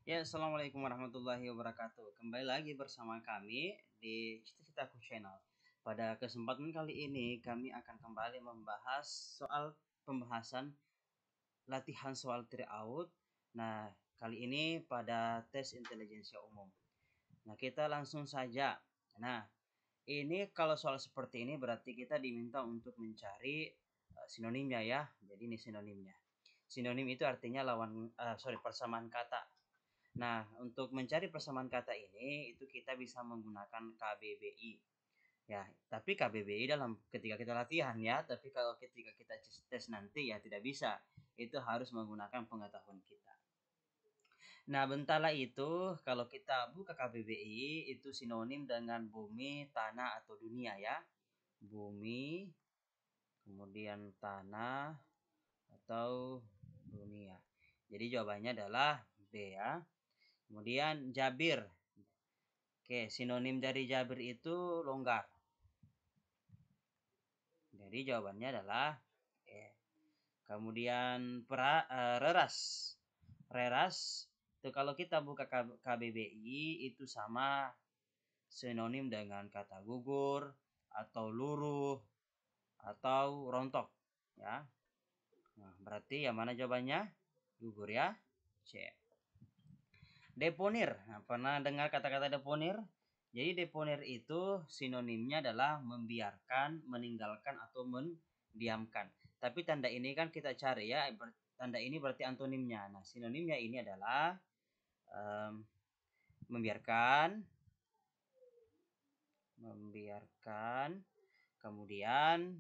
Ya, Assalamualaikum warahmatullahi wabarakatuh. Kembali lagi bersama kami di Cita-Citaku Channel. Pada kesempatan kali ini, kami akan kembali membahas soal pembahasan latihan soal tryout. Nah, kali ini pada tes intelijensia umum. Nah, kita langsung saja. Nah, ini kalau soal seperti ini berarti kita diminta untuk mencari sinonimnya ya. Jadi ini sinonimnya. Sinonim itu artinya persamaan kata. Nah, untuk mencari persamaan kata ini itu kita bisa menggunakan KBBI. Ya, tapi KBBI dalam ketika kita latihan ya, tapi kalau ketika kita tes nanti ya tidak bisa. Itu harus menggunakan pengetahuan kita. Nah, bentala itu kalau kita buka KBBI itu sinonim dengan bumi, tanah atau dunia ya. Bumi, kemudian tanah atau dunia. Jadi jawabannya adalah B ya. Kemudian Jabir. Oke, sinonim dari Jabir itu longgar. Jadi jawabannya adalah E. Kemudian reras. Reras itu kalau kita buka KBBI itu sama sinonim dengan kata gugur atau luruh atau rontok ya. Nah, berarti yang mana jawabannya? Gugur ya. C. Deponir. Nah, pernah dengar kata-kata deponir? Jadi deponir itu sinonimnya adalah membiarkan, meninggalkan atau mendiamkan. Tapi tanda ini kan kita cari ya, tanda ini berarti antonimnya. Nah, sinonimnya ini adalah membiarkan, kemudian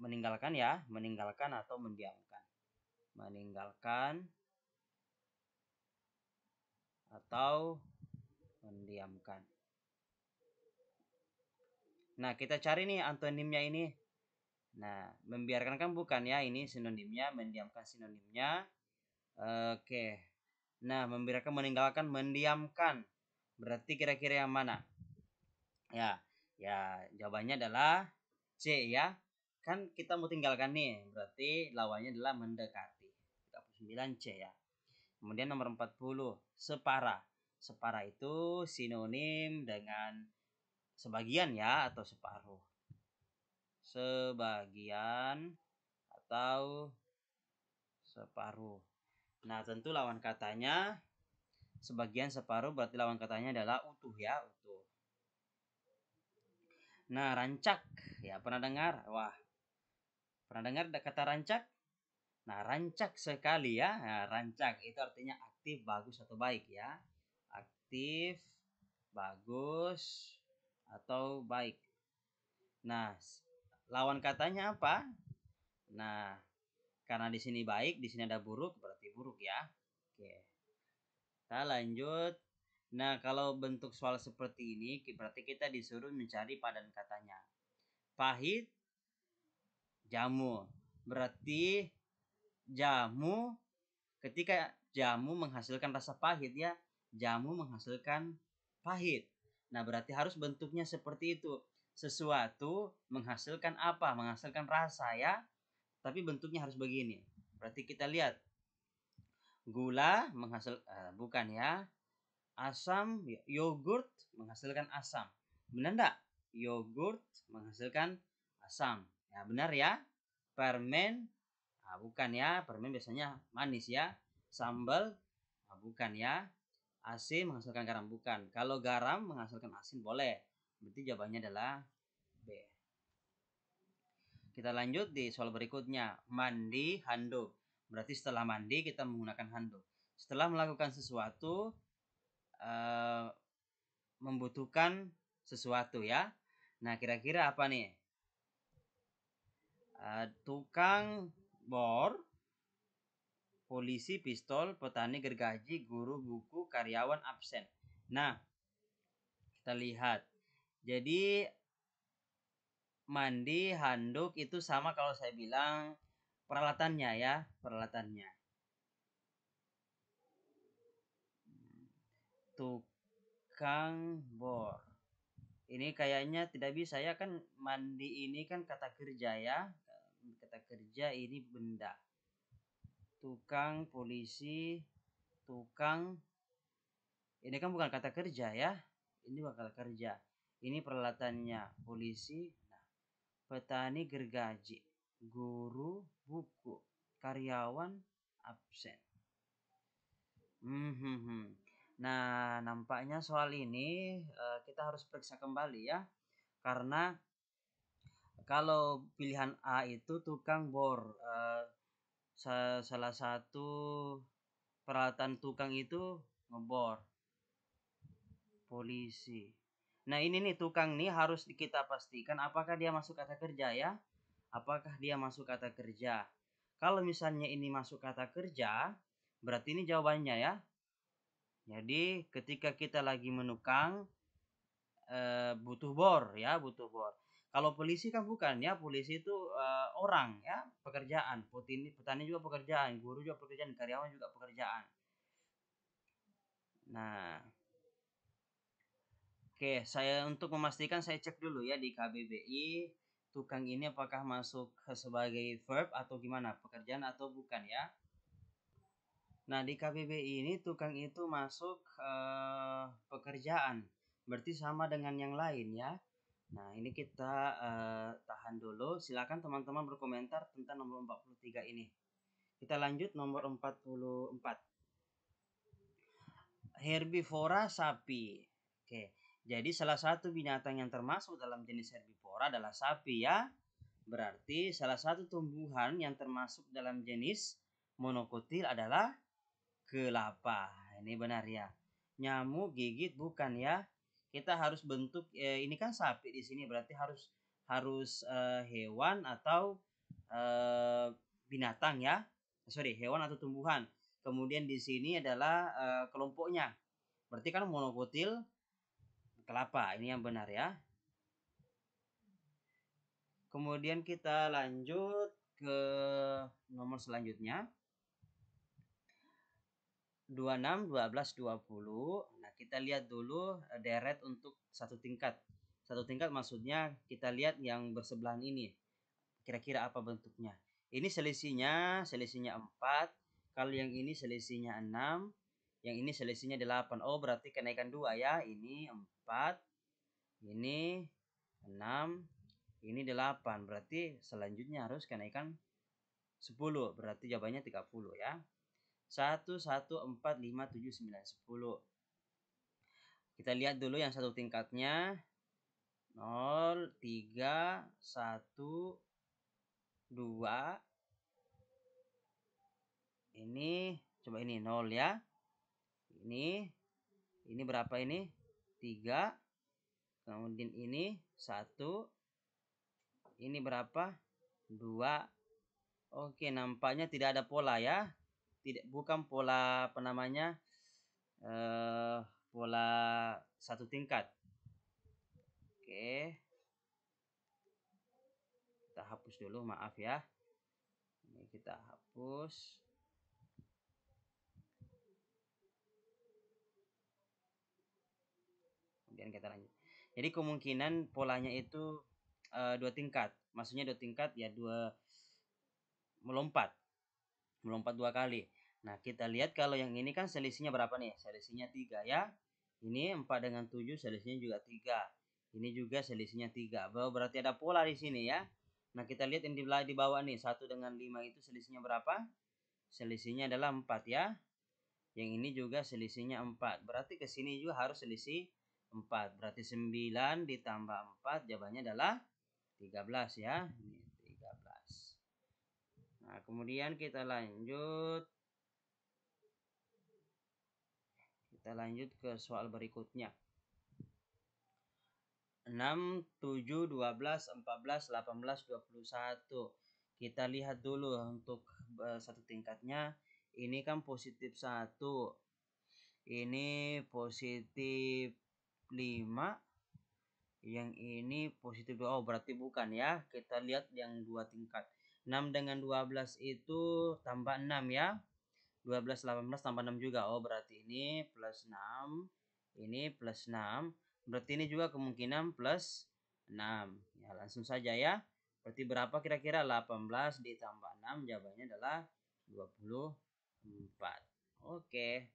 meninggalkan ya, meninggalkan atau mendiamkan. Meninggalkan atau mendiamkan. Nah, kita cari nih antonimnya ini. Nah, membiarkan kan bukan ya, ini sinonimnya, mendiamkan sinonimnya. Oke. Nah, membiarkan, meninggalkan, mendiamkan. Berarti kira-kira yang mana? Ya, jawabannya adalah C ya. Kan kita mau tinggalkan nih, berarti lawannya adalah mendekati. 39 C ya. Kemudian nomor 40, separa. Separa itu sinonim dengan sebagian ya atau separuh. Sebagian atau separuh. Nah, tentu lawan katanya sebagian separuh berarti lawan katanya adalah utuh ya, utuh. Nah, rancak. Ya, pernah dengar? Wah. Pernah dengar kata rancak? Nah, rancak sekali ya. Nah, rancak itu artinya aktif, bagus atau baik ya. Aktif, bagus atau baik. Nah, lawan katanya apa? Nah, karena di sini baik, di sini ada buruk, berarti buruk ya. Oke. Kita lanjut. Nah, kalau bentuk soal seperti ini, berarti kita disuruh mencari padan katanya. Pahit, jamu. Berarti jamu, ketika jamu menghasilkan rasa pahit ya, jamu menghasilkan pahit. Nah, berarti harus bentuknya seperti itu. Sesuatu menghasilkan apa? Menghasilkan rasa ya. Tapi bentuknya harus begini. Berarti kita lihat. Gula bukan ya. Asam, yogurt menghasilkan asam. Benar enggak? Yogurt menghasilkan asam. Ya, benar ya. Permen, bukan ya. Permen biasanya manis ya. Sambal, bukan ya. Asin menghasilkan garam, bukan. Kalau garam menghasilkan asin boleh. Berarti jawabannya adalah B. Kita lanjut di soal berikutnya. Mandi, handuk. Berarti setelah mandi kita menggunakan handuk. Setelah melakukan sesuatu, membutuhkan sesuatu ya. Nah, kira-kira apa nih? Tukang bor, polisi pistol, petani gergaji, guru buku, karyawan absen. Nah, kita lihat. Jadi mandi, handuk itu sama kalau saya bilang peralatannya ya, peralatannya. Tukang bor. Ini kayaknya tidak bisa ya, kan mandi ini kan kata kerja ya. Kata kerja ini benda. tukang, polisi, tukang. Ini kan bukan kata kerja ya. Ini bukan kata kerja. Ini peralatannya polisi. Nah, petani gergaji, guru buku, karyawan absen. Nah, nampaknya soal ini kita harus periksa kembali ya. Karena kalau pilihan A itu tukang bor, salah satu peralatan tukang itu ngebor. Polisi. Nah, ini nih tukang nih harus kita pastikan apakah dia masuk kata kerja ya. Apakah dia masuk kata kerja? Kalau misalnya ini masuk kata kerja, berarti ini jawabannya ya. Jadi ketika kita lagi menukang butuh bor ya, butuh bor. Kalau polisi kan bukan ya, polisi itu orang ya, pekerjaan. Petani juga pekerjaan, guru juga pekerjaan, karyawan juga pekerjaan. Nah, oke, saya untuk memastikan saya cek dulu ya di KBBI tukang ini apakah masuk sebagai verb atau gimana, pekerjaan atau bukan ya. Nah, di KBBI ini tukang itu masuk pekerjaan. Berarti sama dengan yang lain ya. Nah, ini kita tahan dulu. Silakan teman-teman berkomentar tentang nomor 43 ini. Kita lanjut nomor 44. Herbivora sapi. Oke. Jadi salah satu binatang yang termasuk dalam jenis herbivora adalah sapi ya. Berarti salah satu tumbuhan yang termasuk dalam jenis monokotil adalah kelapa. Ini benar ya. Nyamuk gigit bukan ya. Kita harus bentuk ini kan sapi di sini berarti harus hewan atau binatang ya. Sorry, hewan atau tumbuhan. Kemudian di sini adalah kelompoknya. Berarti kan monokotil kelapa. Ini yang benar ya. Kemudian kita lanjut ke nomor selanjutnya. 26, 12, 20. Nah, kita lihat dulu deret untuk satu tingkat. Satu tingkat maksudnya kita lihat yang bersebelahan ini. Kira-kira apa bentuknya? Ini selisihnya 4. Kalau yang ini selisihnya 6. Yang ini selisihnya 8. Oh, berarti kenaikan 2 ya. Ini 4. Ini 6. Ini 8. Berarti selanjutnya harus kenaikan 10. Berarti jawabannya 30 ya. 1, 1, 4, 5, 7, 9, 10. Kita lihat dulu yang satu tingkatnya. 0, 3, 1, 2. Ini, coba ini 0 ya. Ini berapa ini? 3. Kemudian ini 1. Ini berapa? 2. Oke, nampaknya tidak ada pola ya. Bukan pola apa namanya? Pola satu tingkat. Oke. Kita hapus dulu, maaf ya. Ini kita hapus. Kemudian kita lanjut. Jadi kemungkinan polanya itu 2 tingkat. Maksudnya 2 tingkat ya, 2 melompat 2 kali. Nah, kita lihat kalau yang ini kan selisihnya berapa nih? Selisihnya 3 ya. Ini 4 dengan 7 selisihnya juga 3. Ini juga selisihnya 3. Berarti ada pola di sini ya. Nah, kita lihat yang di bawah nih. 1 dengan 5 itu selisihnya berapa? Selisihnya adalah 4 ya. Yang ini juga selisihnya 4. Berarti ke sini juga harus selisih 4. Berarti 9 ditambah 4 jawabannya adalah 13 ya. Ini 13. Nah, kemudian kita lanjut. Kita lanjut ke soal berikutnya. 6, 7, 12, 14, 18, 21. Kita lihat dulu untuk satu tingkatnya. Ini kan positif 1. Ini positif 5. Yang ini positif 2. Oh, berarti bukan ya. Kita lihat yang 2 tingkat. 6 dengan 12 itu tambah 6 ya. 12, 18 tambah 6 juga. Oh, berarti ini plus 6. Ini plus 6. Berarti ini juga kemungkinan plus 6. Ya, langsung saja ya. Berarti berapa kira-kira? 18 ditambah 6. Jawabannya adalah 24. Oke.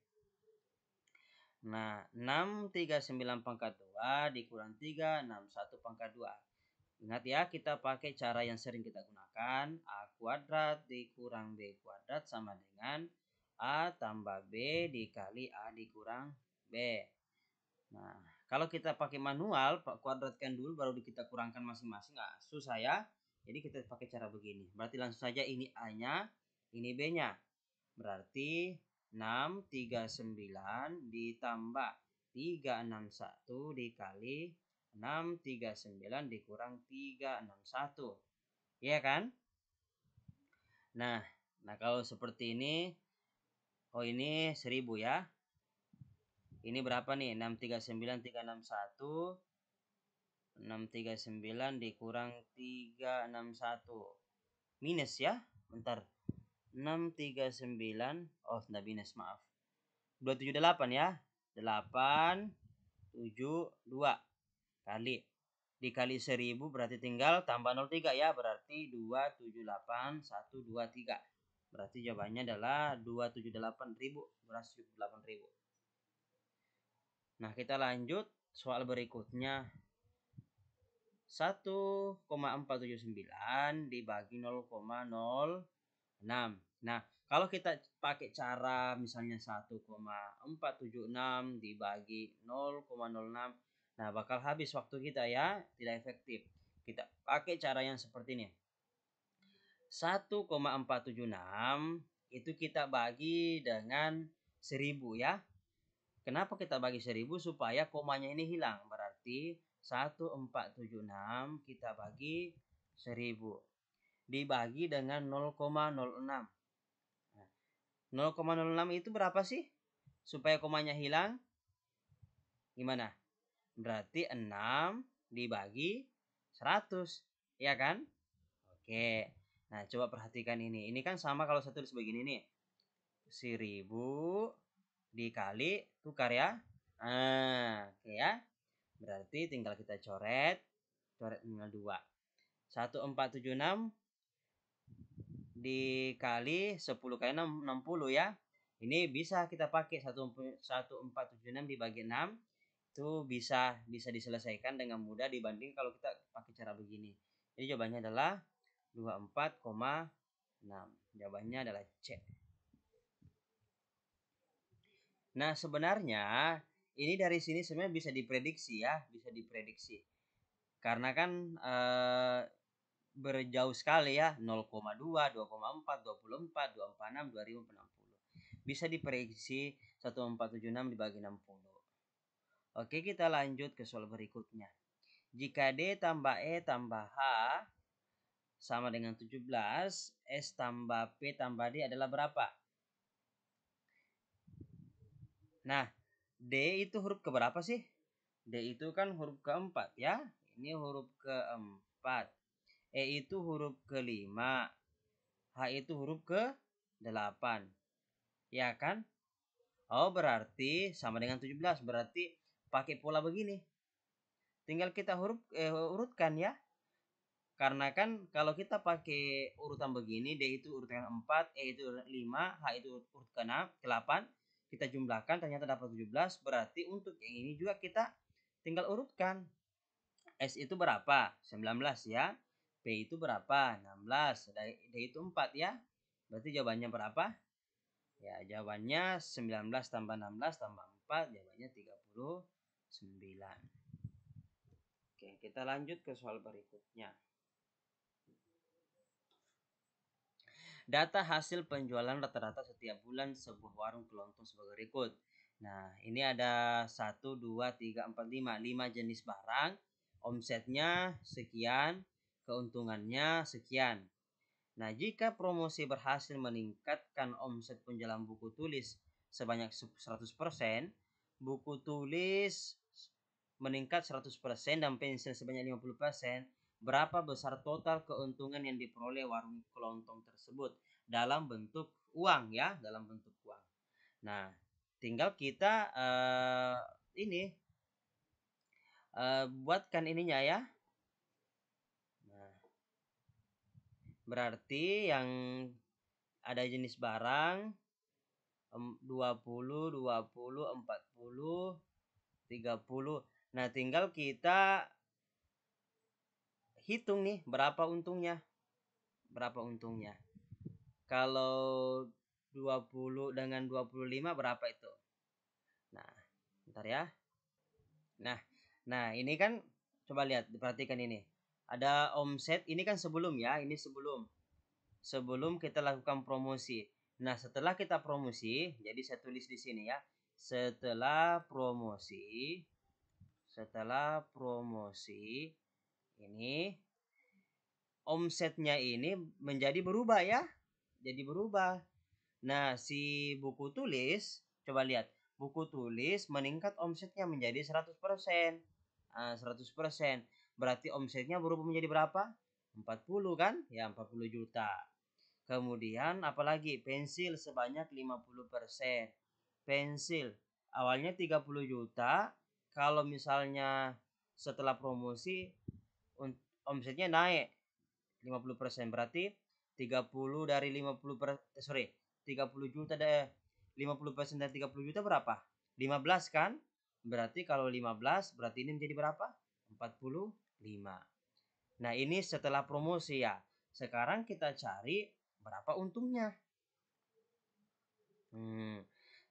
Nah, 639 pangkat 2 dikurang 3, 61 pangkat 2. Ingat ya, kita pakai cara yang sering kita gunakan. A kuadrat dikurang B kuadrat sama dengan A tambah B dikali A dikurang B. Nah, kalau kita pakai manual, kuadratkan dulu baru kita kurangkan masing-masing. Nah, susah ya. Jadi kita pakai cara begini. Berarti langsung saja ini A-nya, ini B-nya. Berarti 639 ditambah 361 dikali 639 dikurang 361. Iya kan? Nah, kalau seperti ini, oh ini 1000 ya. Ini berapa nih? 639 361 639 dikurang 361. Minus ya. Bentar. 639, oh tidak minus, maaf. 278 ya. 8 7 2 kali dikali 1000 berarti tinggal tambah 03 ya, berarti 278 123. Berarti jawabannya adalah 278.000, 278.000. Nah, kita lanjut soal berikutnya. 1,479 dibagi 0,06. Nah, kalau kita pakai cara misalnya 1,476 dibagi 0,06, nah bakal habis waktu kita ya, tidak efektif. Kita pakai cara yang seperti ini. 1,476 itu kita bagi dengan 1000 ya. Kenapa kita bagi 1000? Supaya komanya ini hilang. Berarti 1476 kita bagi 1000 dibagi dengan 0,06. 0,06 itu berapa sih? Supaya komanya hilang. Gimana? Berarti 6 dibagi 100. Ya kan? Oke. Nah, coba perhatikan ini. Ini kan sama kalau satu begini nih. 1000 dikali tukar ya. Nah, oke ya. Berarti tinggal kita coret nominal 2. 1476 dikali 10 kali 6, 60 ya. Ini bisa kita pakai 1476 dibagi 6. Itu bisa diselesaikan dengan mudah dibanding kalau kita pakai cara begini. Jadi jawabannya adalah 24,6. Jawabannya adalah C. Nah, sebenarnya ini dari sini sebenarnya bisa diprediksi ya, bisa diprediksi. Karena kan berjauh sekali ya, 0,2, 2,4, 24, 246, 2060. Bisa diprediksi 1476 dibagi 60. Oke, kita lanjut ke soal berikutnya. Jika D tambah E tambah H sama dengan 17, S tambah P tambah D adalah berapa? Nah, D itu huruf keberapa sih? D itu kan huruf keempat ya. Ini huruf keempat. E itu huruf kelima. H itu huruf ke-8. Ya kan? Oh, berarti sama dengan 17. Berarti pakai pola begini. Tinggal kita urutkan ya. Karena kan kalau kita pakai urutan begini, D itu urutan 4, E itu urutan 5, H itu urutan ke-8, kita jumlahkan ternyata dapat 17, berarti untuk yang ini juga kita tinggal urutkan. S itu berapa? 19 ya. P itu berapa? 16. D itu 4 ya. Berarti jawabannya berapa? Ya, jawabannya 19 tambah 16 tambah 4, jawabannya 39. Oke, kita lanjut ke soal berikutnya. Data hasil penjualan rata-rata setiap bulan sebuah warung kelontong sebagai berikut. Nah, ini ada 1, 2, 3, 4, 5. 5 jenis barang. Omsetnya sekian, keuntungannya sekian. Nah, jika promosi berhasil meningkatkan omset penjualan buku tulis sebanyak 100%, buku tulis meningkat 100% dan pensil sebanyak 50%, berapa besar total keuntungan yang diperoleh warung kelontong tersebut dalam bentuk uang ya, dalam bentuk uang. Nah, tinggal kita buatkan ininya ya. Nah, berarti yang ada jenis barang 20, 20, 40, 30. Nah, tinggal kita hitung nih berapa untungnya. Berapa untungnya. Kalau 20 dengan 25 berapa itu? Nah, bentar ya. Nah, ini kan coba lihat, diperhatikan ini. Ada omset, ini kan sebelum ya, ini sebelum kita lakukan promosi. Nah, setelah kita promosi, jadi saya tulis di sini ya. Setelah promosi ini omsetnya ini menjadi berubah ya. Jadi berubah. Nah, si buku tulis, coba lihat. Buku tulis meningkat omsetnya menjadi 100%. 100%. Berarti omsetnya berubah menjadi berapa? 40 kan? Ya, 40 juta. Kemudian apalagi pensil sebanyak 50%. Pensil awalnya 30 juta, kalau misalnya setelah promosi omsetnya naik 50%, berarti 30 dari 30 juta deh. 50% dari 30 juta berapa? 15 kan? Berarti kalau 15 berarti ini menjadi berapa? 45. Nah, ini setelah promosi ya. Sekarang kita cari berapa untungnya.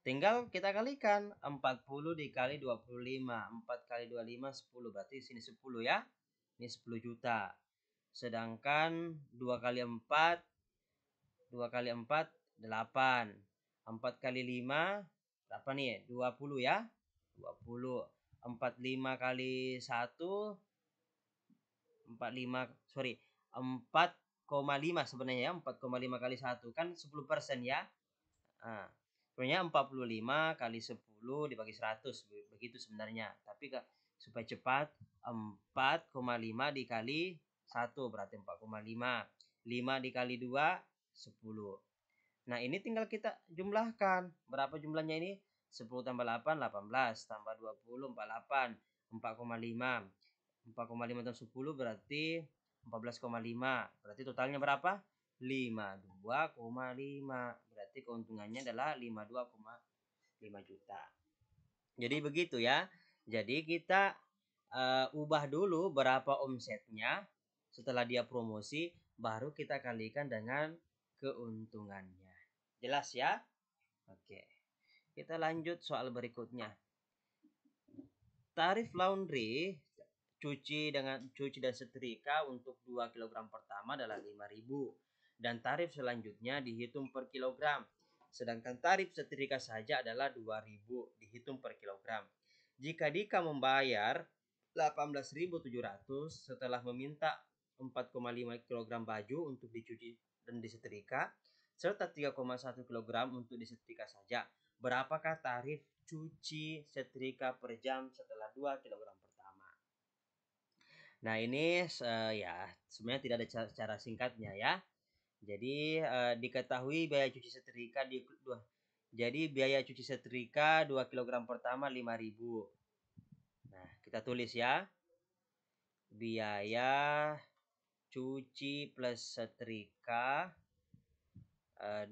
Tinggal kita kalikan 40 dikali 25. 4 kali 25 10. Berarti sini 10 ya. Ini 10 juta. Sedangkan 2 kali 4 8. 4 kali 5 berapa nih? 20 ya. 20. 45 kali 1 4,5 sebenarnya ya. 4,5 kali 1 kan 10% ya. Nah, sebenarnya 45 kali 10 dibagi 100 begitu sebenarnya. Tapi supaya cepat 4,5 dikali 1 berarti 4,5. 5 dikali 2 10. Nah, ini tinggal kita jumlahkan. Berapa jumlahnya ini? 10 tambah 8 18 tambah 20 48 4,5. 4,5 tambah 10 berarti 14,5. Berarti totalnya berapa? 52,5. Berarti keuntungannya adalah 52,5 juta. Jadi begitu ya. Jadi kita ubah dulu berapa omsetnya. Setelah dia promosi, baru kita kalikan dengan keuntungannya. Jelas ya? Oke. Kita lanjut soal berikutnya. Tarif laundry cuci dan setrika untuk 2 kg pertama adalah 5.000 dan tarif selanjutnya dihitung per kilogram. Sedangkan tarif setrika saja adalah 2.000 dihitung per kilogram. Jika Dika membayar 18.700 setelah meminta 4,5 kg baju untuk dicuci dan disetrika serta 3,1 kg untuk disetrika saja, berapakah tarif cuci setrika per jam setelah 2 kg pertama? Nah, ini ya sebenarnya tidak ada cara singkatnya ya. Jadi diketahui biaya cuci setrika jadi biaya cuci setrika 2 kg pertama 5.000. Nah, kita tulis ya. Biaya cuci plus setrika 2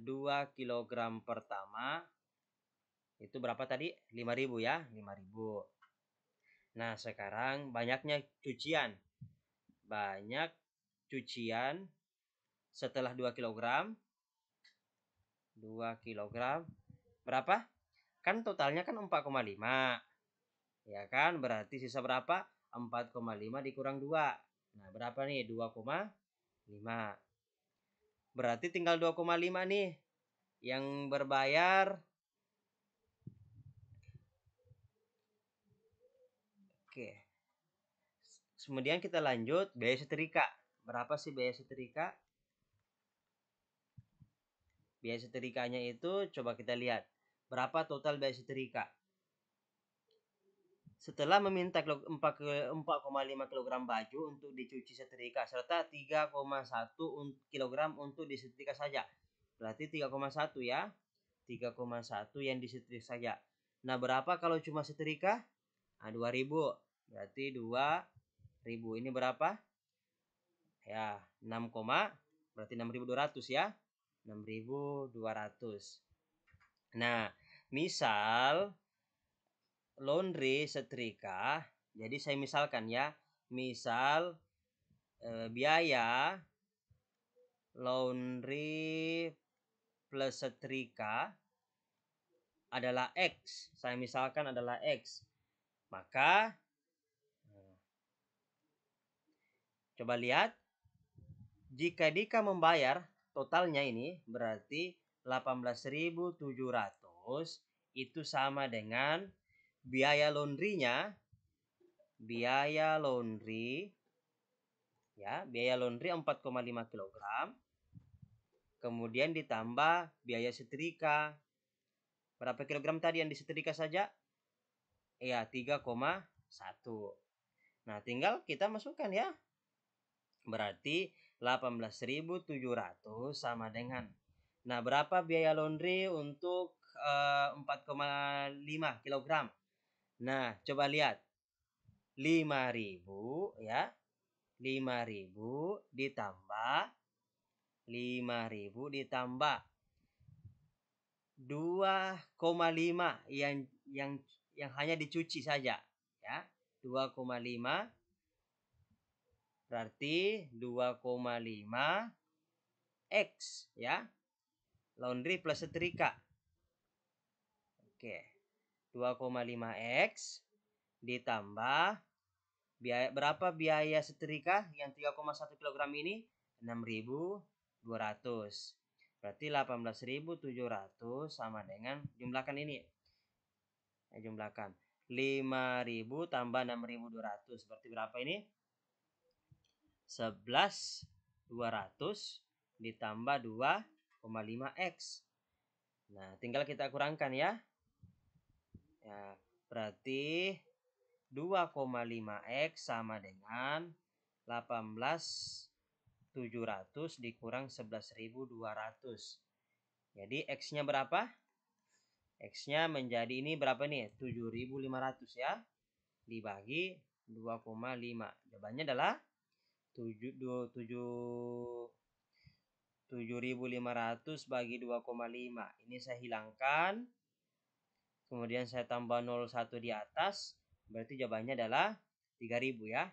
kg pertama itu berapa tadi? 5.000 ya, 5.000. Nah, sekarang banyaknya cucian. Banyak cucian setelah 2 kg. 2 kg berapa? Kan totalnya kan 4,5. Ya kan? Berarti sisa berapa? 4,5 dikurang 2. Nah, berapa nih? 2,5. Berarti tinggal 2,5 nih yang berbayar. Oke. Kemudian kita lanjut biaya setrika. Berapa sih biaya setrika? Biaya setrikanya itu coba kita lihat. Berapa total biaya setrika? Setelah meminta 4,5 kg baju untuk dicuci setrika serta 3,1 kg untuk disetrika saja. Berarti 3,1 ya. 3,1 yang disetrika saja. Nah, berapa kalau cuma setrika? Nah, 2.000. Berarti 2.000 ini berapa? Ya, 6, berarti 6.200 ya. 6.200. Nah, misal laundry setrika, jadi saya misalkan ya, misal biaya laundry plus setrika adalah X. Saya misalkan adalah X. Maka coba lihat, jika Dika membayar totalnya ini berarti 18.700 itu sama dengan biaya laundrynya, biaya laundry 4,5 kg, kemudian ditambah biaya setrika. Berapa kilogram tadi yang disetrika saja? Ya, 3,1. Nah, tinggal kita masukkan ya. Berarti 18.700 sama dengan. Nah, berapa biaya laundry untuk 4,5 kg? Nah, coba lihat. 5.000 ya. 5.000 ditambah 5.000 ditambah 2,5 yang hanya dicuci saja ya. 2,5 berarti 2,5 X ya. Laundry plus setrika. Oke. 2,5 X ditambah biaya berapa biaya setrika yang 3,1 kg ini? 6.200. Berarti 18.700 sama dengan, jumlahkan ini. Jumlahkan 5.000 tambah 6.200 berarti berapa ini? 11.200 ditambah 2,5 X. Nah, tinggal kita kurangkan ya. Ya, berarti 2,5 X sama dengan 18.700 dikurang 11.200. Jadi X-nya berapa? X-nya menjadi ini berapa nih? 7.500 ya. Dibagi 2,5. Jawabannya adalah 7.500 bagi 2,5. Ini saya hilangkan. Kemudian saya tambah 01 di atas. Berarti jawabannya adalah 3.000 ya.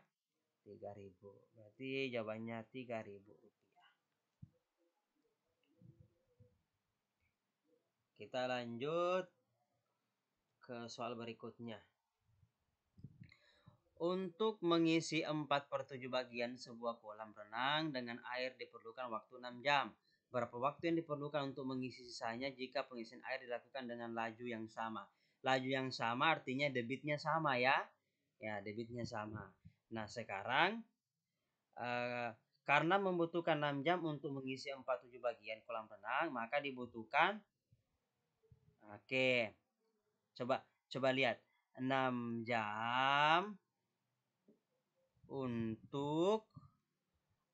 3.000. Berarti jawabannya 3.000 rupiah. Kita lanjut ke soal berikutnya. Untuk mengisi 4/7 bagian sebuah kolam renang dengan air diperlukan waktu 6 jam. Berapa waktu yang diperlukan untuk mengisi sisanya jika pengisian air dilakukan dengan laju yang sama? Laju yang sama artinya debitnya sama ya. Ya, debitnya sama. Nah, sekarang karena membutuhkan 6 jam untuk mengisi 4/7 bagian kolam renang, maka dibutuhkan, oke, coba lihat, 6 jam untuk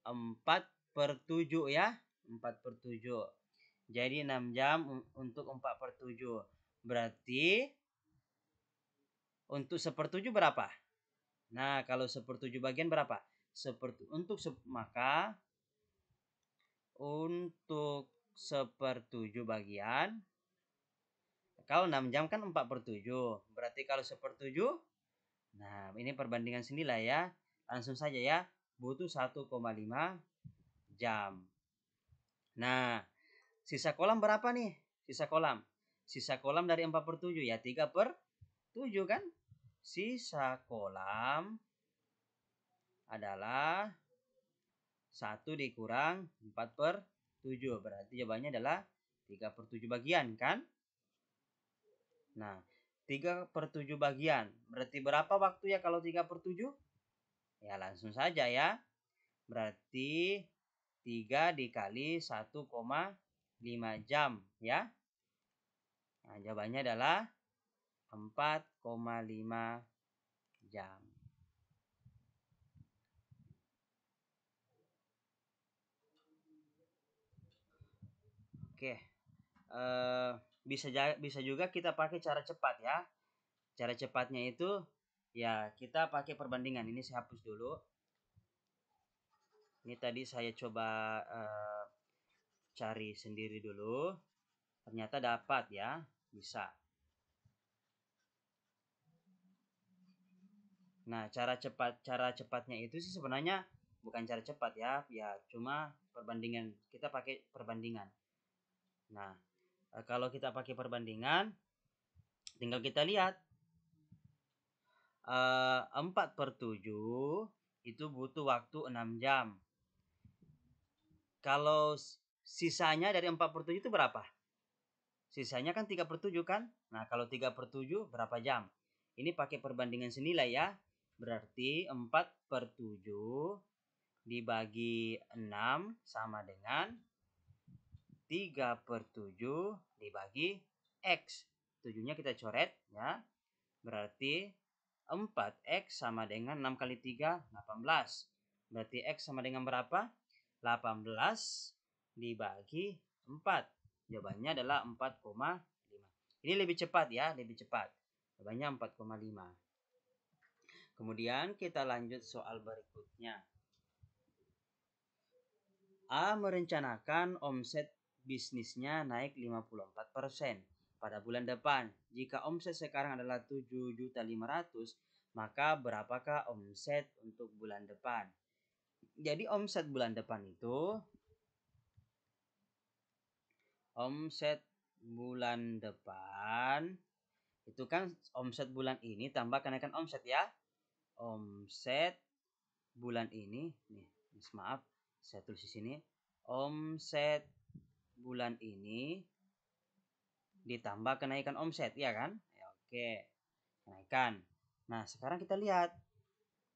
4/7 ya. 4/7. Jadi 6 jam untuk 4/7. Berarti untuk 1/7 berapa? Nah, kalau 1/7 bagian berapa? Maka untuk 1/7 bagian, kalau 6 jam kan 4/7. Berarti kalau 1/7, nah ini perbandingan sinilah ya. Langsung saja ya, butuh 1,5 jam. Nah, sisa kolam berapa nih? Sisa kolam dari 4/7 ya 3/7 kan? Sisa kolam adalah 1 dikurang 4/7. Berarti jawabannya adalah 3/7 bagian kan? Nah, 3/7 bagian. Berarti berapa waktu ya kalau 3/7? Ya langsung saja ya. Berarti 3 dikali 1,5 jam ya. Nah, jawabannya adalah 4,5 jam. Oke. Bisa juga kita pakai cara cepat ya. Cara cepatnya itu ya kita pakai perbandingan. Ini saya hapus dulu. Ini tadi saya coba cari sendiri dulu. Ternyata dapat ya, bisa. Nah, cara cepatnya itu sih sebenarnya bukan cara cepat ya, cuma perbandingan. Kita pakai perbandingan. Nah, kalau kita pakai perbandingan, tinggal kita lihat 4/7 itu butuh waktu 6 jam. Kalau sisanya dari 4/7 itu berapa? Sisanya kan 3/7 kan? Nah, kalau 3/7 berapa jam? Ini pakai perbandingan senilai ya. Berarti 4/7 dibagi 6 sama dengan 3/7 dibagi X. 7-nya kita coret ya. Berarti 4X sama dengan 6 kali 3, 18. Berarti X sama dengan berapa? 18 dibagi 4. Jawabannya adalah 4,5. Ini lebih cepat ya, lebih cepat. Jawabannya 4,5. Kemudian kita lanjut soal berikutnya. A merencanakan omset bisnisnya naik 54% pada bulan depan. Jika omset sekarang adalah 7.500.000, maka berapakah omset untuk bulan depan? Jadi omset bulan depan itu kan omset bulan ini tambah kenaikan omset ya. Omset bulan ini nih, maaf, saya tulis di sini. Omset bulan ini ditambah kenaikan omset, ya kan? Ya, oke. Kenaikan. Nah, sekarang kita lihat.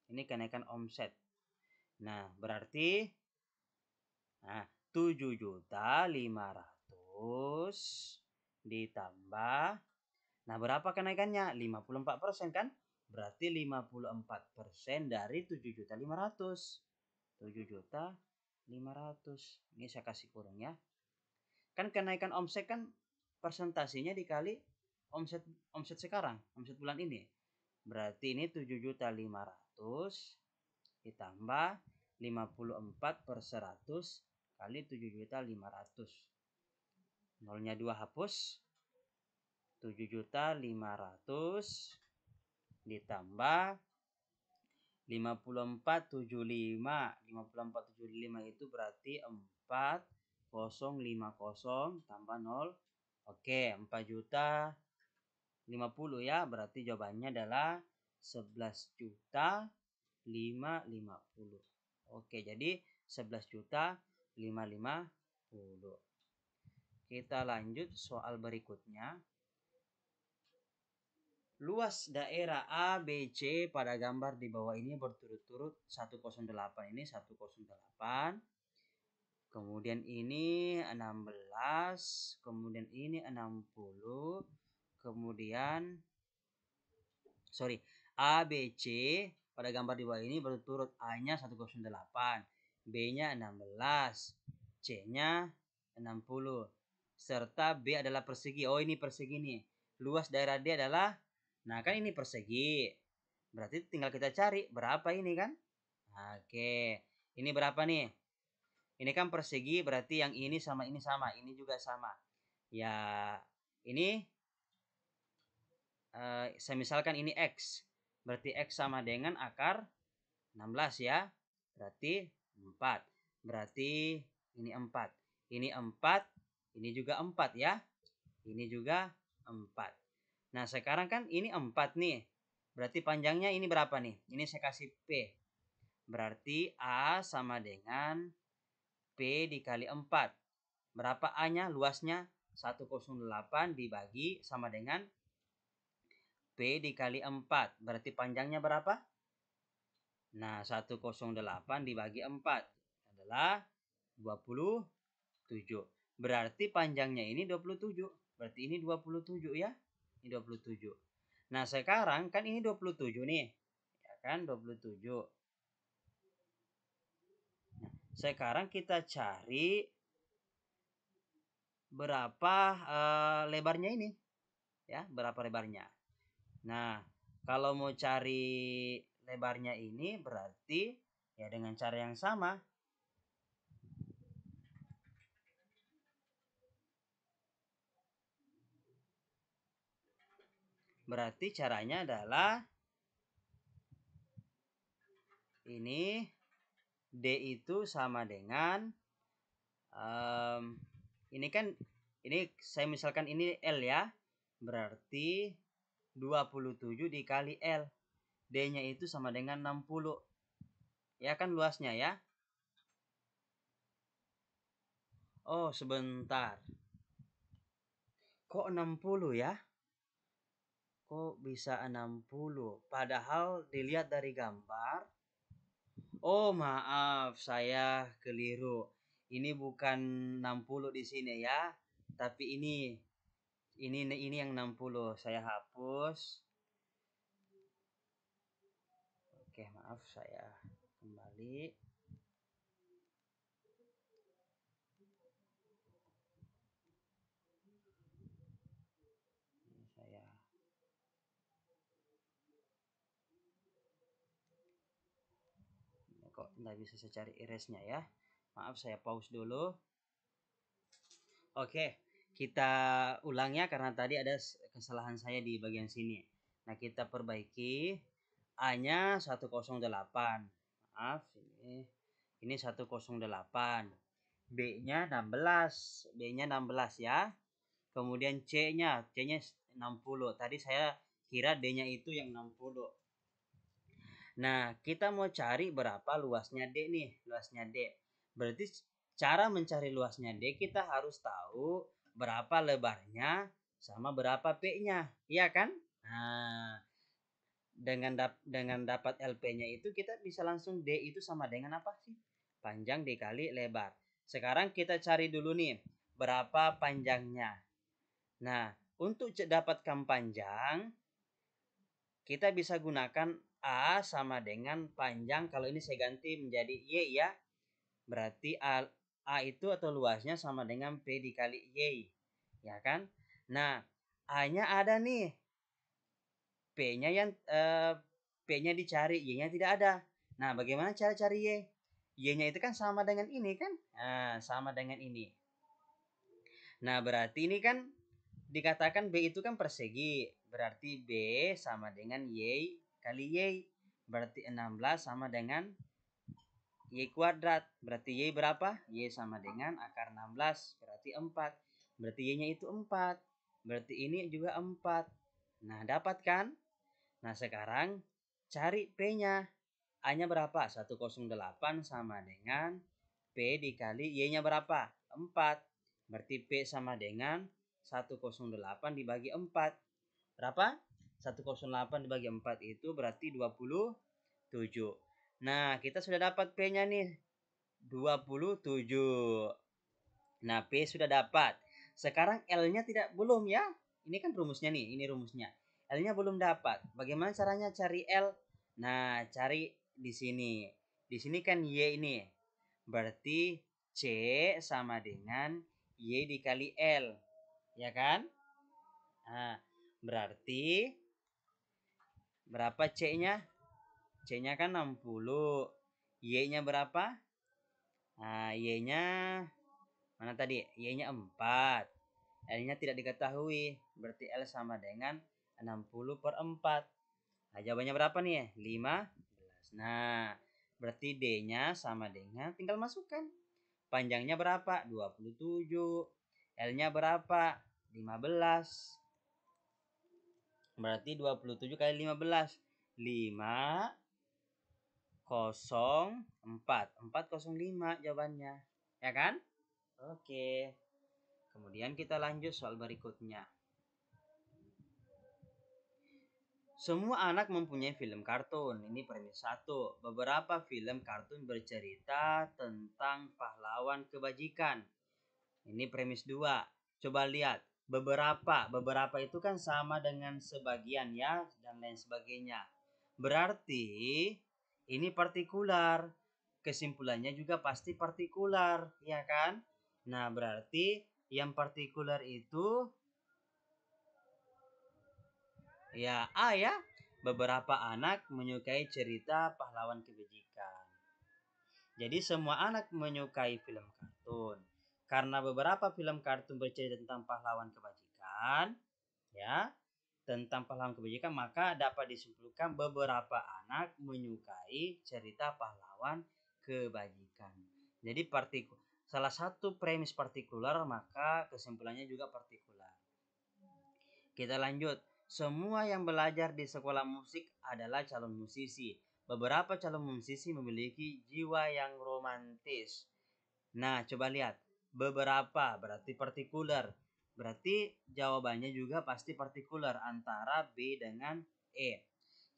Ini kenaikan omset. Nah, berarti 7.500.000 ditambah. Nah, berapa kenaikannya? 54% kan? Berarti 54% dari 7.500.000. 7.500.000. Ini saya kasih kurung ya. Kan kenaikan omset kan persentasenya dikali omset sekarang, omset bulan ini. Berarti ini 7.500.000 ditambah 54/100 kali 7.500.000. Nolnya 2 hapus. 7.500.000 ditambah 5475. 5475 itu berarti 4050 tambah 0. Oke, 4.050 ya. Berarti jawabannya adalah 11.550. Oke, jadi 11.550. Kita lanjut soal berikutnya. Luas daerah A, B, C pada gambar di bawah ini berturut-turut 108. Ini 108. Kemudian ini 16. Kemudian ini 60. Kemudian A, B, C pada gambar di bawah ini berturut A-nya 108, B-nya 16, C-nya 60. Serta B adalah persegi. Oh, ini persegi nih. Luas daerah D adalah, nah kan ini persegi. Berarti tinggal kita cari berapa ini kan? Oke. Ini berapa nih? Ini kan persegi, berarti yang ini sama, ini juga sama. Ya, ini saya misalkan ini X. Berarti X sama dengan akar 16 ya. Berarti 4. Berarti ini 4. Ini 4. Ini juga 4 ya. Ini juga 4. Nah, sekarang kan ini 4 nih. Berarti panjangnya ini berapa nih? Ini saya kasih P. Berarti A sama dengan P dikali 4. Berapa A-nya? Luasnya 108 dibagi sama dengan P dikali 4. Berarti panjangnya berapa? Nah, 108 dibagi 4 adalah 27. Berarti panjangnya ini 27. Berarti ini 27 ya. Ini 27. Nah, sekarang kan ini 27 nih. Ya kan, 27. Nah, sekarang kita cari berapa lebarnya ini. Ya, berapa lebarnya. Nah, kalau mau cari lebarnya ini berarti ya dengan cara yang sama. Berarti caranya adalah ini D itu sama dengan ini kan ini saya misalkan ini L ya. Berarti 27 dikali L. D-nya itu sama dengan 60. Ya kan luasnya ya. Oh, sebentar. Kok 60 ya? Kok bisa 60? Padahal dilihat dari gambar. Oh, maaf, saya keliru. Ini bukan 60 di sini ya. Tapi ini yang 60. Saya hapus. Oke, maaf, saya kembali. Ini saya kok nggak bisa saya cari erase-nya ya. Maaf, saya pause dulu. Oke, kita ulang ya karena tadi ada kesalahan saya di bagian sini. Nah, kita perbaiki. A-nya 108. Maaf, ini 108. B-nya 16. B-nya 16 ya. Kemudian C-nya 60. Tadi saya kira D-nya itu yang 60. Nah, kita mau cari berapa luasnya D nih, luasnya D. Berarti cara mencari luasnya D kita harus tahu berapa lebarnya sama berapa P-nya, iya kan? Nah, dengan dapat LP-nya itu kita bisa langsung D itu sama dengan apa sih? Panjang dikali lebar. Sekarang kita cari dulu nih berapa panjangnya. Nah, untuk dapatkan panjang kita bisa gunakan A sama dengan panjang. Kalau ini saya ganti menjadi Y ya. Berarti A itu atau luasnya sama dengan P dikali Y. Ya kan? Nah, A-nya ada nih. P-nya dicari, Y-nya tidak ada. Nah, bagaimana cara cari Y? Y-nya itu kan sama dengan ini kan? Nah, sama dengan ini. Nah, berarti ini kan dikatakan B itu kan persegi. Berarti B sama dengan Y kali Y. Berarti 16 sama dengan Y kuadrat. Berarti Y berapa? Y sama dengan akar 16. Berarti 4. Berarti Y-nya itu 4. Berarti ini juga 4. Nah, dapat kan? Nah, sekarang cari P-nya. A-nya berapa? 108 sama dengan P dikali Y-nya berapa? 4. Berarti P sama dengan 108 dibagi 4. Berapa? 108 dibagi 4 itu berarti 27. Nah, kita sudah dapat P-nya nih. 27. Nah, P sudah dapat. Sekarang L-nya belum ya. Ini kan rumusnya nih, ini rumusnya. L-nya belum dapat. Bagaimana caranya cari L? Nah, cari di sini. Di sini kan Y ini. Berarti C sama dengan Y dikali L. Ya kan? Nah, berarti berapa C-nya? C-nya kan 60. Y-nya berapa? Nah, Y-nya mana tadi? Y-nya 4. L-nya tidak diketahui. Berarti L sama dengan 60/4. Nah, jawabannya berapa nih? 15. Nah, berarti D-nya sama dengan tinggal masukkan. Panjangnya berapa? 27. L-nya berapa? 15. Berarti 27 kali 15. 504. 405 jawabannya. Ya kan? Oke. Kemudian kita lanjut soal berikutnya. Semua anak mempunyai film kartun. Ini premis 1. Beberapa film kartun bercerita tentang pahlawan kebajikan. Ini premis 2. Coba lihat. Beberapa itu kan sama dengan sebagian ya dan lain sebagainya. Berarti ini partikular. Kesimpulannya juga pasti partikular, ya kan? Nah, berarti yang partikular itu ya A ya. Beberapa anak menyukai cerita pahlawan kebajikan. Jadi semua anak menyukai film kartun. Karena beberapa film kartun bercerita tentang pahlawan kebajikan, ya. tentang pahlawan kebajikan, maka dapat disimpulkan beberapa anak menyukai cerita pahlawan kebajikan. Jadi salah satu premis partikular, maka kesimpulannya juga partikular. Kita lanjut. Semua yang belajar di sekolah musik adalah calon musisi. Beberapa calon musisi memiliki jiwa yang romantis. Nah, coba lihat. Beberapa berarti partikular. Berarti jawabannya juga pasti partikular antara B dengan E.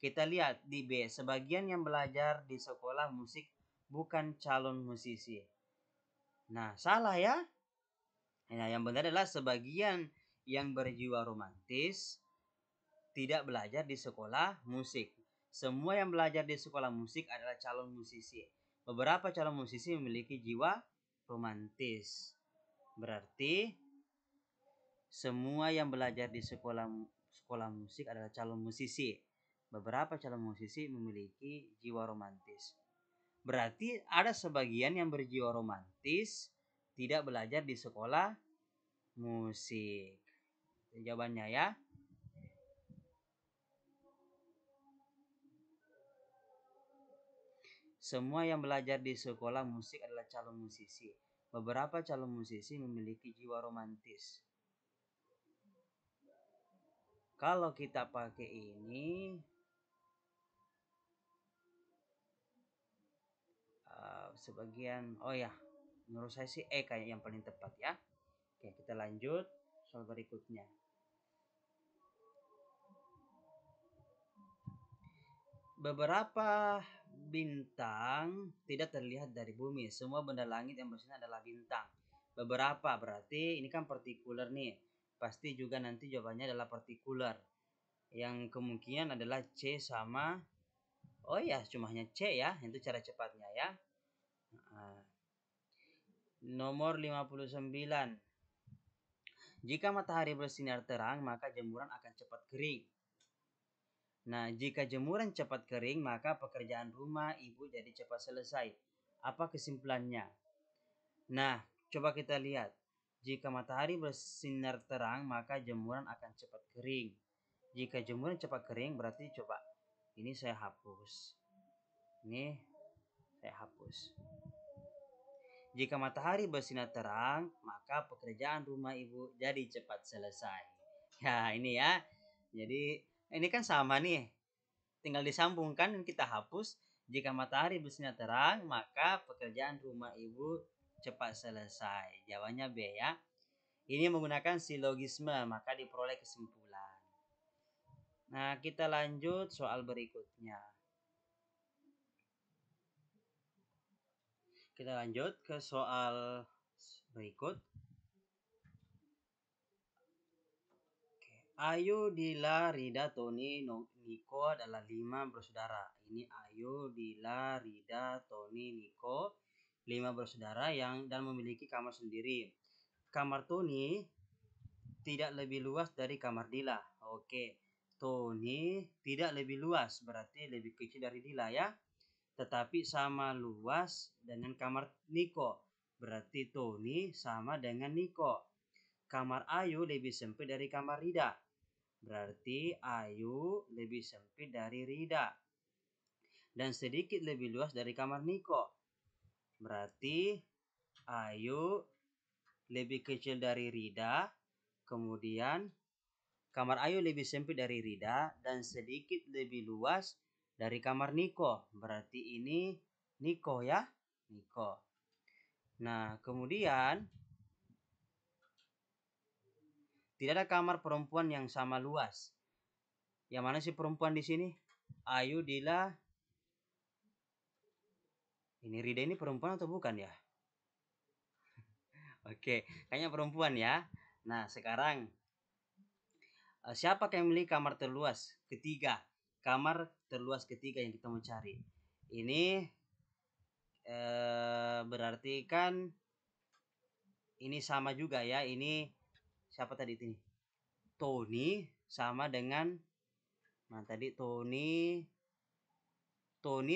Kita lihat di B. Sebagian yang belajar di sekolah musik bukan calon musisi. Nah, salah ya. Nah, yang benar adalah sebagian yang berjiwa romantis tidak belajar di sekolah musik. Semua yang belajar di sekolah musik adalah calon musisi. Beberapa calon musisi memiliki jiwa romantis. Berarti semua yang belajar di sekolah musik adalah calon musisi. Beberapa calon musisi memiliki jiwa romantis. Berarti ada sebagian yang berjiwa romantis tidak belajar di sekolah musik. Jawabannya ya. Semua yang belajar di sekolah musik adalah calon musisi. Beberapa calon musisi memiliki jiwa romantis. Kalau kita pakai ini, sebagian, menurut saya sih E kayak yang paling tepat ya. Oke, kita lanjut soal berikutnya. Beberapa bintang tidak terlihat dari bumi. Semua benda langit yang bersinar adalah bintang. Beberapa berarti ini kan partikular nih. Pasti juga nanti jawabannya adalah partikular. Yang kemungkinan adalah C sama cuma hanya C ya. Itu cara cepatnya ya. Nomor 59. Jika matahari bersinar terang, maka jemuran akan cepat kering. Nah, jika jemuran cepat kering, maka pekerjaan rumah ibu jadi cepat selesai. Apa kesimpulannya? Nah, coba kita lihat. Jika matahari bersinar terang, maka jemuran akan cepat kering. Jika jemuran cepat kering, berarti coba. Ini saya hapus. Ini saya hapus. Jika matahari bersinar terang, maka pekerjaan rumah ibu jadi cepat selesai. Ya, ini ya. Jadi, ini kan sama nih. Tinggal disambungkan dan kita hapus. Jika matahari bersinar terang, maka pekerjaan rumah ibu cepat selesai. Jawabannya B ya. Ini menggunakan silogisme, maka diperoleh kesimpulan. Nah, kita lanjut soal berikutnya. Kita lanjut ke soal berikut. Ayu, Dila, Rida, Tony, Niko adalah 5 bersaudara. Ini Ayu, Dila, Rida, Tony, Niko, 5 bersaudara dan memiliki kamar sendiri. Kamar Tony tidak lebih luas dari kamar Dila. Oke, Tony tidak lebih luas, berarti lebih kecil dari Dila ya. Tetapi sama luas dengan kamar Niko. Berarti Tony sama dengan Niko. Kamar Ayu lebih sempit dari kamar Rida. Berarti Ayu lebih sempit dari Rida. Dan sedikit lebih luas dari kamar Niko. Berarti Ayu lebih kecil dari Rida. Kemudian kamar Ayu lebih sempit dari Rida dan sedikit lebih luas dari kamar Niko. Berarti ini Niko ya. Niko. Nah, kemudian tidak ada kamar perempuan yang sama luas. Yang mana sih perempuan di sini? Ayu, Dila. Ini Rida ini perempuan atau bukan ya? Oke, kayaknya perempuan ya. Nah, sekarang siapa yang memiliki kamar terluas ketiga? Kamar terluas ketiga yang kita mau cari. Ini berarti kan ini sama juga ya. Ini siapa tadi ini? Tony sama dengan tadi Tony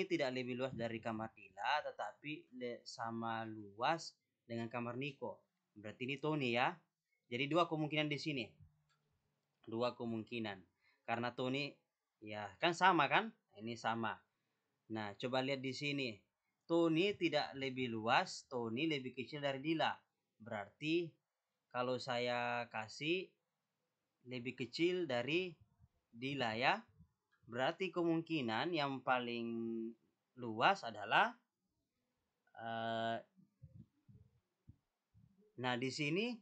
tidak lebih luas dari kamar Dila, tetapi sama luas dengan kamar Niko. Berarti ini Tony ya. Jadi 2 kemungkinan di sini. 2 kemungkinan. Karena Tony ya kan sama kan? Ini sama. Nah, coba lihat di sini. Tony tidak lebih luas, Tony lebih kecil dari Dila. Berarti kalau saya kasih lebih kecil dari Dila ya. Berarti kemungkinan yang paling luas adalah nah di sini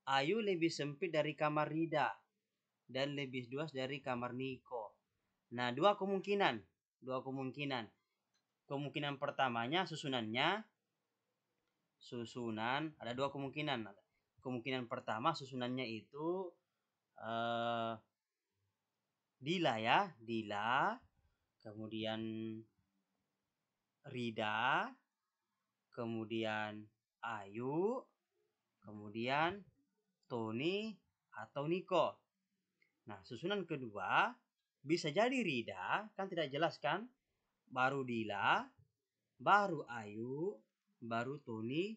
Ayu lebih sempit dari kamar Rida dan lebih luas dari kamar Niko. Nah, dua kemungkinan. Kemungkinan pertamanya susunan ada dua kemungkinan. Kemungkinan pertama susunannya itu Dila ya, Dila, kemudian Rida, kemudian Ayu, kemudian Tony atau Niko. Nah, susunan kedua bisa jadi Rida, kan tidak jelas kan? Baru Dila, baru Ayu, baru Tony,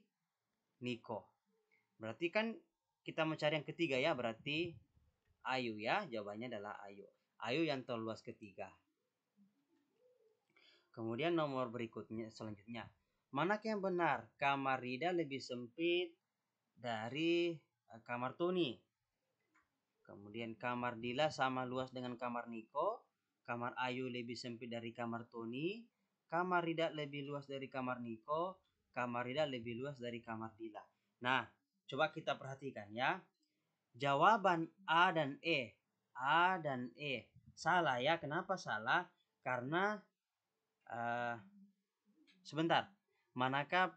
Niko. Berarti kan kita mencari yang ketiga ya, berarti Ayu ya, jawabannya adalah Ayu. Ayu yang terluas ketiga. Kemudian nomor berikutnya selanjutnya. Manakah yang benar? Kamar Rida lebih sempit dari kamar Tony. Kemudian kamar Dila sama luas dengan kamar Niko. Kamar Ayu lebih sempit dari kamar Tony. Kamar Rida lebih luas dari kamar Niko. Kamar Rida lebih luas dari kamar Dila. Nah, coba kita perhatikan ya. Jawaban A dan E. A dan E. Salah ya. Kenapa salah? Karena sebentar. Manakah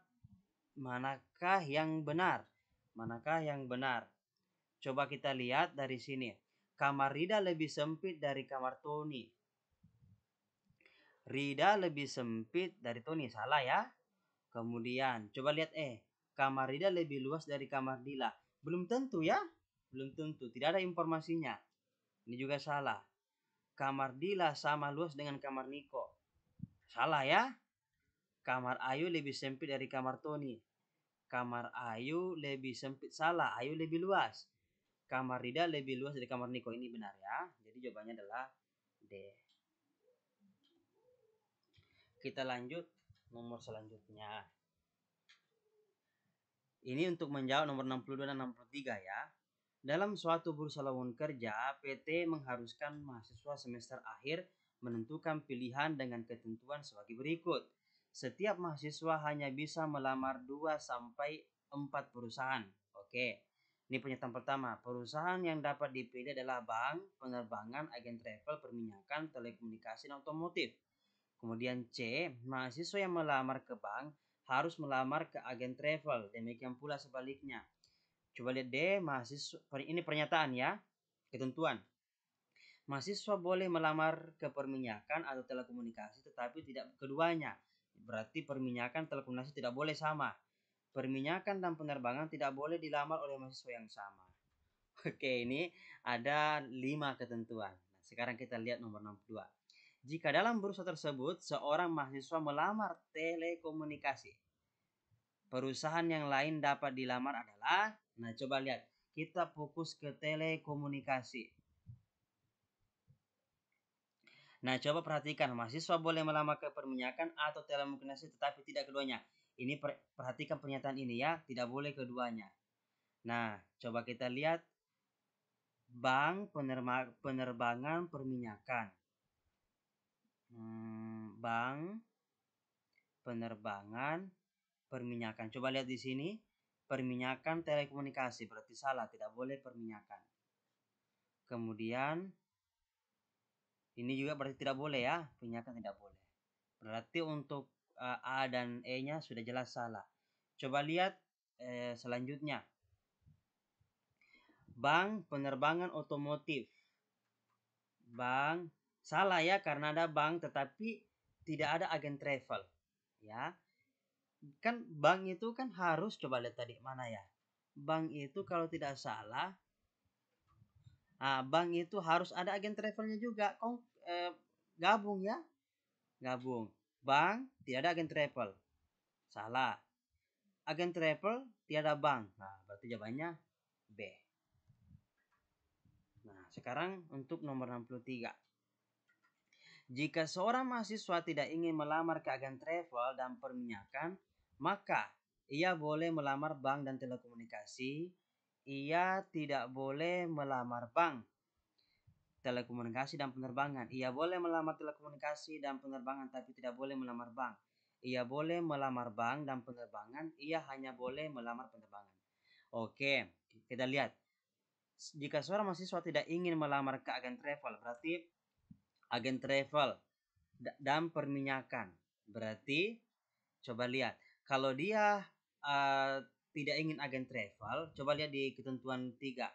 yang benar? Manakah yang benar? Coba kita lihat dari sini. Kamar Rida lebih sempit dari kamar Tony. Rida lebih sempit dari Tony. Salah ya. Kemudian coba lihat kamar Rida lebih luas dari kamar Dila. Belum tentu ya. Belum tentu. Tidak ada informasinya. Ini juga salah. Kamar Dila sama luas dengan kamar Niko. Salah ya. Kamar Ayu lebih sempit dari kamar Tony. Kamar Ayu lebih sempit. Salah. Ayu lebih luas. Kamar Rida lebih luas dari kamar Niko. Ini benar ya. Jadi jawabannya adalah D. Kita lanjut nomor selanjutnya. Ini untuk menjawab nomor 62 dan 63 ya. Dalam suatu bursa lowongan kerja, PT mengharuskan mahasiswa semester akhir menentukan pilihan dengan ketentuan sebagai berikut. Setiap mahasiswa hanya bisa melamar 2 sampai 4 perusahaan. Oke. Ini pernyataan pertama. Perusahaan yang dapat dipilih adalah bank, penerbangan, agen travel, perminyakan, telekomunikasi, dan otomotif. Kemudian C, mahasiswa yang melamar ke bank harus melamar ke agen travel. Demikian pula sebaliknya. Coba lihat D, mahasiswa, ini pernyataan ya, ketentuan. Mahasiswa boleh melamar ke perminyakan atau telekomunikasi, tetapi tidak keduanya. Berarti perminyakan, telekomunikasi tidak boleh sama. Perminyakan dan penerbangan tidak boleh dilamar oleh mahasiswa yang sama. Oke, ini ada 5 ketentuan. Nah, sekarang kita lihat nomor 62. Jika dalam bursa tersebut seorang mahasiswa melamar telekomunikasi, perusahaan yang lain dapat dilamar adalah, nah coba lihat, kita fokus ke telekomunikasi. Nah, coba perhatikan, mahasiswa boleh melamar ke perminyakan atau telekomunikasi tetapi tidak keduanya. Ini perhatikan pernyataan ini ya, tidak boleh keduanya. Nah, coba kita lihat bank, penerbangan, perminyakan. Bank, penerbangan, perminyakan. Coba lihat di sini, perminyakan, telekomunikasi, berarti salah, tidak boleh perminyakan. Kemudian ini juga berarti tidak boleh ya, perminyakan tidak boleh. Berarti untuk A dan E-nya sudah jelas salah. Coba lihat selanjutnya. Bank, penerbangan, otomotif. Bank, salah ya, karena ada bank tetapi tidak ada agen travel. Ya, kan bank itu kan harus, coba lihat tadi mana ya, bank itu kalau tidak salah, bank itu harus ada agen travelnya juga. Gabung ya, gabung. Bank tidak ada agen travel, salah. Agen travel tidak ada bank. Nah, berarti jawabannya B. Nah, Sekarang untuk nomor 63. Jika seorang mahasiswa tidak ingin melamar ke agen travel dan perminyakan, maka ia boleh melamar bank dan telekomunikasi. Ia tidak boleh melamar bank, telekomunikasi dan penerbangan. Ia boleh melamar telekomunikasi dan penerbangan, tapi tidak boleh melamar bank. Ia boleh melamar bank dan penerbangan. Ia hanya boleh melamar penerbangan. Oke, kita lihat. Jika seorang mahasiswa tidak ingin melamar ke agen travel, berarti agen travel dan perminyakan. Berarti coba lihat, kalau dia tidak ingin agen travel, coba lihat di ketentuan 3.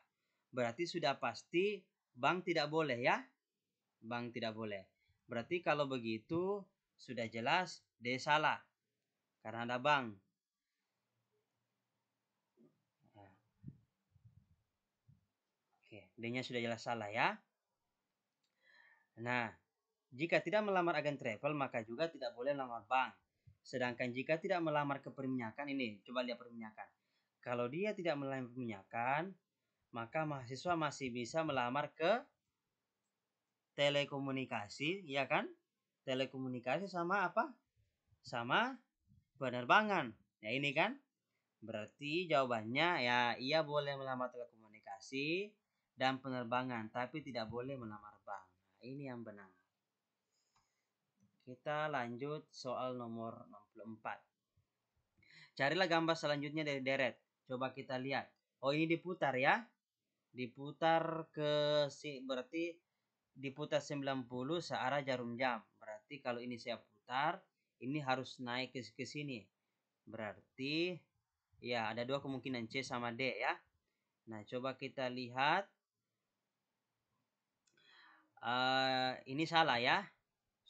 Berarti sudah pasti bank tidak boleh ya. Bank tidak boleh. Berarti kalau begitu sudah jelas D salah. Karena ada bank. Oke, D-nya sudah jelas salah ya. Nah, jika tidak melamar agen travel, maka juga tidak boleh melamar bank. Sedangkan jika tidak melamar ke perminyakan, ini coba lihat perminyakan. Kalau dia tidak melamar perminyakan, maka mahasiswa masih bisa melamar ke telekomunikasi, ya kan? Telekomunikasi sama apa? Sama penerbangan. Ya ini kan? Berarti jawabannya ya ia boleh melamar telekomunikasi dan penerbangan, tapi tidak boleh melamar bank. Nah, ini yang benar. Kita lanjut soal nomor 64. Carilah gambar selanjutnya dari deret. Coba kita lihat. Oh, ini diputar ya. Diputar berarti diputar 90 searah jarum jam. Berarti kalau ini saya putar, ini harus naik ke sini. Berarti ya ada dua kemungkinan, C sama D ya. Nah, coba kita lihat. Ini salah ya.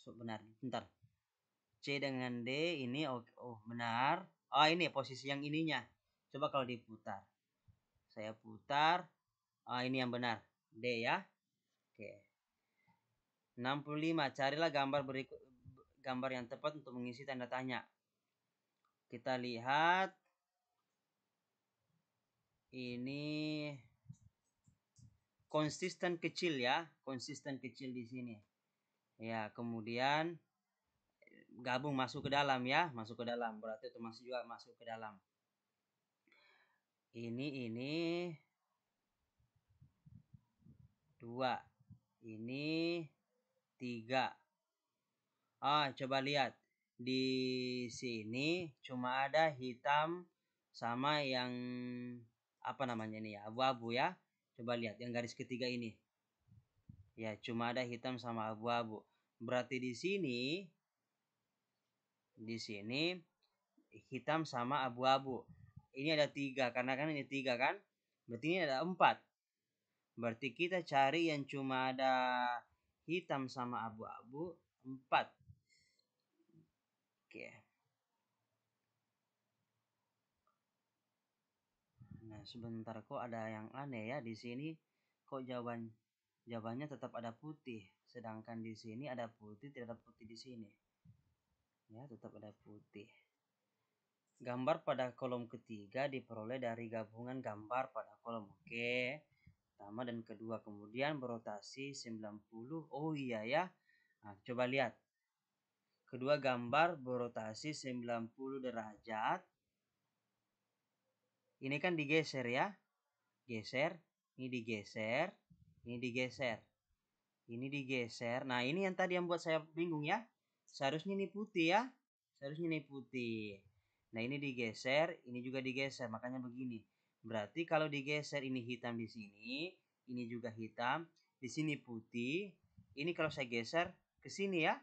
Benar, bentar. C dengan D ini benar. Ini posisi yang ininya. Coba kalau diputar. Saya putar. Ini yang benar. D ya. Oke. 65. Carilah gambar yang tepat untuk mengisi tanda tanya. Kita lihat. Ini konsisten kecil ya. Konsisten kecil di sini. Ya, kemudian gabung masuk ke dalam ya, masuk ke dalam, berarti otomatis juga masuk ke dalam. Ini 2, ini 3. Coba lihat di sini cuma ada hitam sama yang apa namanya ini ya, abu-abu ya. Coba lihat yang garis ketiga ini ya, cuma ada hitam sama abu-abu. Berarti di sini hitam sama abu-abu. Ini ada 3 karena kan ini 3 kan. Berarti ini ada 4. Berarti kita cari yang cuma ada hitam sama abu-abu 4. Oke. Nah, sebentar kok ada yang aneh ya di sini. Kok jawabannya tetap ada putih, sedangkan di sini ada putih, tidak ada putih di sini. Ya, tetap ada putih. Gambar pada kolom ketiga diperoleh dari gabungan gambar pada kolom. Oke. Pertama dan kedua, kemudian berotasi 90. Oh iya ya. Nah, coba lihat. Kedua gambar berotasi 90 derajat. Ini kan digeser ya. Geser, ini digeser, ini digeser. Ini digeser. Nah, ini yang tadi yang buat saya bingung ya. Seharusnya ini putih ya. Seharusnya ini putih. Nah, ini digeser, ini juga digeser, makanya begini. Berarti kalau digeser ini hitam di sini, ini juga hitam, di sini putih. Ini kalau saya geser ke sini ya.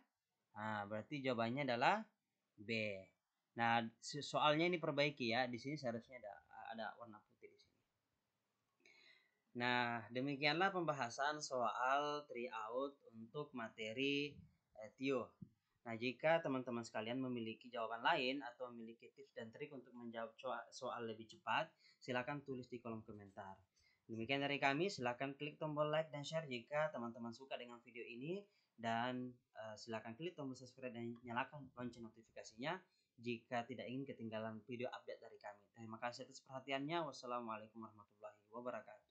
Nah, berarti jawabannya adalah B. Nah, soalnya ini perbaiki ya. Di sini seharusnya ada warna putih di sini. Nah, demikianlah pembahasan soal tryout untuk materi TIO. Nah, jika teman-teman sekalian memiliki jawaban lain atau memiliki tips dan trik untuk menjawab soal lebih cepat, silakan tulis di kolom komentar. Demikian dari kami, silakan klik tombol like dan share jika teman-teman suka dengan video ini, dan silakan klik tombol subscribe dan nyalakan lonceng notifikasinya jika tidak ingin ketinggalan video update dari kami. Terima kasih atas perhatiannya. Wassalamualaikum warahmatullahi wabarakatuh.